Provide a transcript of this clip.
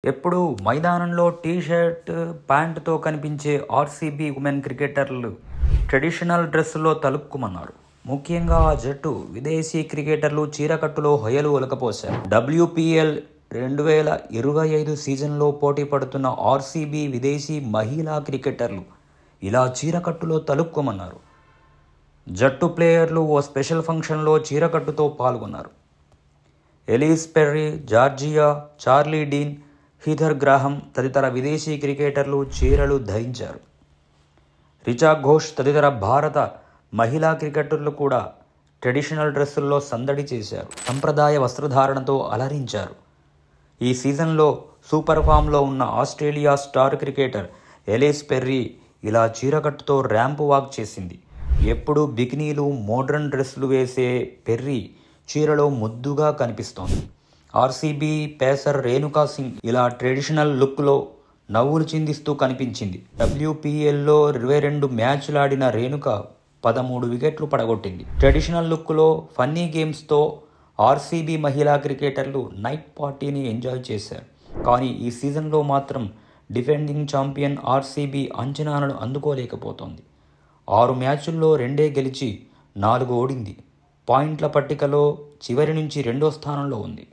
ఎప్పుడు మైదానంలో T shirt, ప్యాంటుతో కనిపించే ఆర్సీబీ ఉమెన్ క్రికెటర్లు ట్రెడిషనల్ డ్రెస్సుల్లో తలుక్కుమన్నారు. ముఖ్యంగా ఆ జట్టు విదేశీ క్రికెటర్లు చీరకట్టులో హొయలు ఒలకపోశారు. WPL 2025 సీజన్లో పోటీ పడుతున్న ఆర్సీబీ విదేశీ మహిళా క్రికెటర్లు ఇలా చీరకట్టులో తలుక్కుమన్నారు. జట్టు ప్లేయర్లు ఓ స్పెషల్ ఫంక్షన్లో చీరకట్టుతో పాల్గొన్నారు. Ellyse Perry, Georgia, Charlie Dean, Heather Graham తదితర విదేశీ క్రికెటర్లు చీరలు ధరించారు. రిచా ఘోష్ తదితర భారత మహిళా క్రికెటర్లు కూడా ట్రెడిషనల్ డ్రెస్సుల్లో సందడి చేశారు. సంప్రదాయ వస్త్రధారణతో అలరించారు. ఈ సీజన్లో సూపర్ ఫామ్లో ఉన్న Australia star cricketer Ellyse Perry ఇలా చీరకట్టుతో ర్యాంప్ వాక్ చేసింది. ఎప్పుడూ బికినీలు, మోడ్రన్ డ్రెస్సులు వేసే పెర్రీ చీరలో ముద్దుగా కనిపిస్తోంది. ఆర్సీబీ పేసర్ రేణుకా సింగ్ ఇలా ట్రెడిషనల్ లుక్లో నవ్వులు చిందిస్తూ కనిపించింది. WPLలో 22 మ్యాచ్లాడిన రేణుక 13 వికెట్లు పడగొట్టింది. ట్రెడిషనల్ లుక్లో ఫన్నీ గేమ్స్తో ఆర్సీబీ మహిళా క్రికెటర్లు నైట్ పార్టీని ఎంజాయ్ చేశారు. కానీ ఈ సీజన్లో మాత్రం డిఫెండింగ్ ఛాంపియన్ ఆర్సీబీ అంచనాలను అందుకోలేకపోతోంది. 6 మ్యాచుల్లో 2 గెలిచి 4 ఓడింది. పాయింట్ల పట్టికలో చివరి నుంచి 2వ స్థానంలో ఉంది.